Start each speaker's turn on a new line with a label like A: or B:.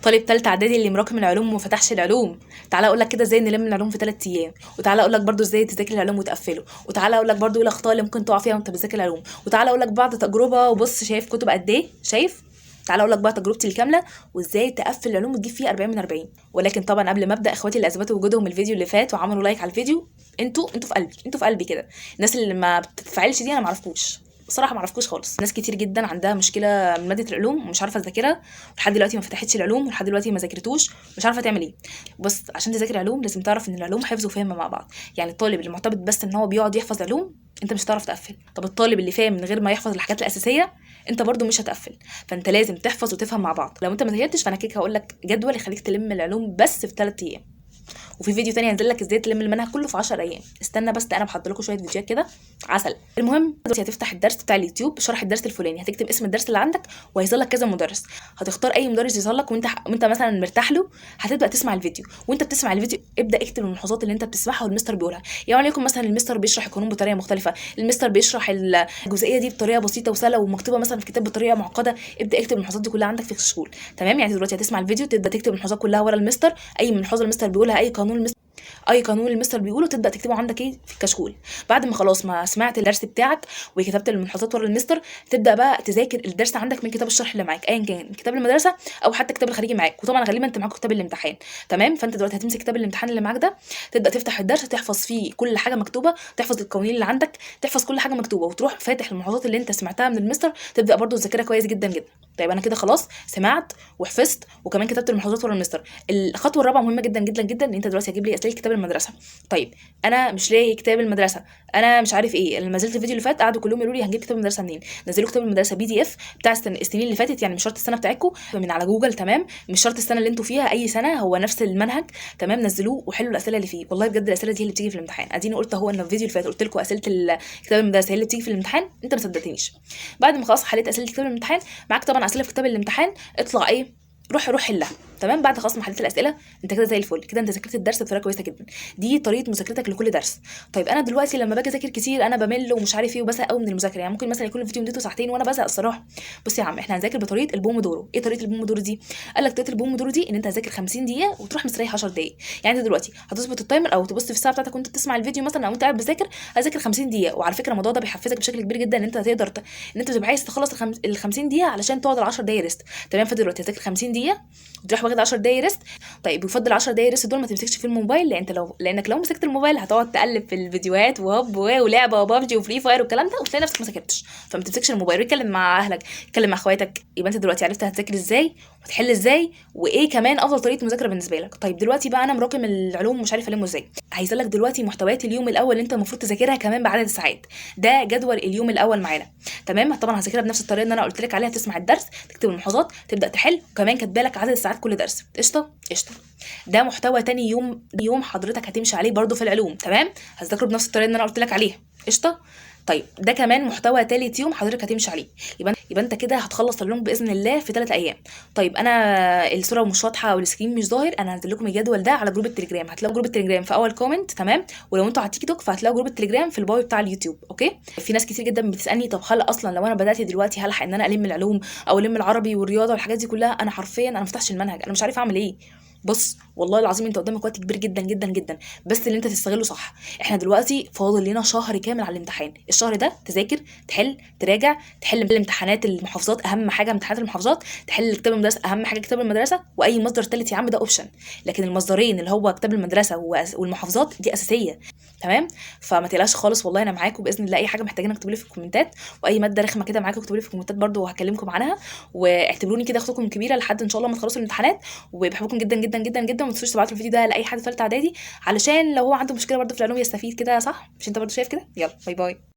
A: طالب ثالثه اعدادي اللي مراكم العلوم وما فتحش العلوم، تعالى اقول لك كده ازاي نلم العلوم في 3 ايام، وتعالى اقول لك برده ازاي تذاكر العلوم وتقفله، وتعالى اقول لك برده ايه الاخطاء اللي ممكن تقع فيها وانت بتذاكر العلوم، وتعالى اقول لك بعض تجربه. وبص شايف كتب قد ايه؟ شايف؟ تعالى اقول لك بقى تجربتي الكامله وازاي تقفل العلوم وتجيب فيها 40 من 40. ولكن طبعا قبل ما ابدا، اخواتي اللي اثبتوا وجودهم الفيديو اللي فات وعملوا لايك على الفيديو، انتوا في قلبي، انتوا في قلبي كده. الناس اللي ما بتتفاعلش دي انا ما اعرفكوش بصراحه، ما اعرفكوش خالص. ناس كتير جدا عندها مشكله من ماده العلوم ومش عارفه تذاكرها، ولحد دلوقتي ما فتحتش العلوم، ولحد دلوقتي ما ذاكرتوش، مش عارفه تعمل ايه. بص، عشان تذاكر علوم لازم تعرف ان العلوم حفظ وفهم مع بعض. يعني الطالب اللي معتمد بس ان هو بيقعد يحفظ علوم، انت مش هتعرف تقفل. طب الطالب اللي فاهم من غير ما يحفظ الحاجات الاساسيه، انت برضو مش هتقفل. فانت لازم تحفظ وتفهم مع بعض. لو انت ما ذاكرتش فانا كده هقول لك جدول يخليك تلم العلوم بس في 3 ايام. وفي فيديو تاني هنزل لك ازاي تلم المنهج كله في 10 ايام. استنى بس، انا بحضر لكم شويه فيديوهات كده عسل. المهم دلوقتي هتفتح الدرس بتاع اليوتيوب، شرح الدرس الفلاني، هتكتب اسم الدرس اللي عندك وهيظهر لك كذا مدرس. هتختار اي مدرس يظهر لك وانت مثلا مرتاح له. هتبدا تسمع الفيديو، وانت بتسمع الفيديو ابدا اكتب الملحوظات اللي انت بتسمعها والمستر بيقولها. يعني وليكن مثلا المستر بيشرح القانون بطريقه مختلفه، المستر بيشرح الجزئيه دي بطريقه بسيطه وسهله ومكتوبه مثلا في كتاب بطريقه معقده، ابدا اكتب الملحوظات دي كلها عندك في كشكول. تمام؟ يعني دلوقتي هتسمع الفيديو تبدا تكتب الملحوظات كلها ورا المستر، اي ملحوظه المستر بيقولها، اي قانون المستر بيقوله تبدا تكتبه عندك ايه في الكشكول. بعد ما خلاص ما سمعت الدرس بتاعك وكتبت الملحوظات ورا المستر، تبدا بقى تذاكر الدرس عندك من كتاب الشرح اللي معاك، ايا كان كتاب المدرسه او حتى كتاب الخارجي معاك. وطبعا غالبا انت معاك كتاب الامتحان. تمام؟ فانت دلوقتي هتمسك كتاب الامتحان اللي معاك ده، تبدا تفتح الدرس تحفظ فيه كل حاجه مكتوبه، تحفظ القوانين اللي عندك، تحفظ كل حاجه مكتوبه، وتروح فاتح الملحوظات اللي انت سمعتها من المستر، تبدا برضو تذاكرها كويس جدا جدا. طيب انا كده خلاص سمعت وحفظت وكمان كتبت الملحوظات ورا المستر. الخطوه الرابعه مهمه جدا جدا جدا، ان انت دلوقتي هتجيب لي اسئله كتاب المدرسه. طيب انا مش لاقي كتاب المدرسه، انا مش عارف ايه. لما نزلت الفيديو اللي فات قعدوا كلهم يقولوا لي هنجيب كتاب المدرسه منين. نزلوا كتاب المدرسه PDF بتاع السنين اللي فاتت، يعني مش شرط السنه بتاعتكم، من على جوجل. تمام؟ مش شرط السنه اللي انتوا فيها، اي سنه هو نفس المنهج. تمام؟ نزلوه وحلوا الاسئله اللي فيه. والله بجد الاسئله دي اللي بتيجي في الامتحان. اديني قلت اهو ان في الفيديو اللي فات قلت لكم اسئله كتاب المدرسه هي اللي بتيجي في الامتحان، انت ما صدقتنيش. بعد ما خلاص حليت اسئله كتاب الامتحان معاك، طبعا اسئله في كتاب الامتحان، اطلع ايه، روح حلها. تمام؟ بعد خلاص ما حليت الاسئله انت كده زي الفل، كده انت ذاكرت الدرس بطريقه كويسه جدا. دي طريقه مذاكرتك لكل درس. طيب انا دلوقتي لما باجي اذاكر كتير انا بمل ومش عارف ايه وبزهق قوي من المذاكره، يعني ممكن مثلا يكون الفيديو مدته ساعتين وانا بزهق الصراحه. بص يا عم، احنا هنذاكر بطريقه البومودورو. ايه طريقه البومودورو دي؟ قال لك طريقه البومودورو دي ان انت هتذاكر 50 دقيقه وتروح مستريح 10 دقائق. يعني انت دلوقتي هتظبط التايمر او تبص في الساعه بتاعتك وانت بتسمع الفيديو مثلا او انت قاعد بتذاكر، هتذاكر 50 دقيقه. وعلى فكره الموضوع ده بيحفزك بشكل كبير جدا ان انت تقدر ان انت تبقى عايز تخلص ال 50 دقيقه علشان تقعد ال 10 دقائق ريست. تمام؟ فدلوقتي هتذاكر 50 دقيقه وتروح واخد 10 دقايق ريست. طيب يفضل 10 دقايق ريست دول ما تمسكش في الموبايل، لانك لو مسكت الموبايل هتقعد تقلب في الفيديوهات وهوب ولعبه وبابجي وفري فاير والكلام ده، وتلاقي نفسك ما ذاكرتش. فما تمسكش الموبايل، اتكلم مع اهلك، اتكلم مع اخواتك. يبقى انت دلوقتي عرفت هتذاكر ازاي وتحل ازاي وايه كمان افضل طريقه مذاكره بالنسبه لك. طيب دلوقتي بقى انا مراكم العلوم مش عارف المه ازاي. عايزه لك دلوقتي محتويات اليوم الاول اللي انت المفروض تذاكرها كمان بعدد الساعات. ده جدول اليوم الاول معانا. تمام؟ طبعا هذاكرها بنفس الطريقه اللي انا قلت لك عليها، تسمع الدرس، تكتب الملحوظات، تبدا تحل، وكمان كاتبه لك عدد الساعات كل درس. قشطه قشطه. ده محتوى تاني يوم حضرتك هتمشي عليه برضو في العلوم. تمام؟ هتذاكره بنفس الطريقه اللي انا قلت لك عليها. قشطه. طيب ده كمان محتوى تالت يوم حضرتك هتمشي عليه. يبقى انت كده هتخلص العلوم باذن الله في 3 ايام. طيب انا الصوره مش واضحه او السكرين مش ظاهر، انا هنزل لكم الجدول ده على جروب التليجرام. هتلاقوا جروب التليجرام في اول كومنت. تمام؟ ولو انتوا على تيك توك فهتلاقوا جروب التليجرام في البايو بتاع اليوتيوب. اوكي؟ في ناس كتير جدا بتسالني طب هل اصلا لو انا بدات دلوقتي هلحق ان انا الم العلوم او الم العربي والرياضه والحاجات دي كلها؟ انا حرفيا انا ما فتحتش المنهج، انا مش عارف اعمل ايه. بص والله العظيم انت قدامك وقت كبير جدا جدا جدا، بس اللي انت تستغله صح. احنا دلوقتي فاضل لنا شهر كامل على الامتحان. الشهر ده تذاكر، تحل، تراجع، تحل الامتحانات المحافظات، اهم حاجه امتحانات المحافظات، تحل كتاب المدرسه، اهم حاجه كتاب المدرسه، واي مصدر ثالث يا عم ده اوبشن. لكن المصدرين اللي هو كتاب المدرسه والمحافظات دي اساسيه. تمام؟ فما تقلقش خالص، والله انا معاكم باذن الله. اي حاجه محتاجين اكتبوا لي في الكومنتات، واي ماده رخمه كده معاكم اكتبوا لي في الكومنتات برده وهكلمكم عنها. واعتبروني كده اختكم الكبيره لحد ان شاء الله ما تخلصوا الامتحانات. وبحبكم جدا جدا جدا جدا. وما تنسوش تبعتوا الفيديو ده لاي حد في ثالثه اعدادي علشان لو هو عنده مشكله برده في العلوم يستفيد كده. صح؟ مش انت برده شايف كده؟ يلا باي باي.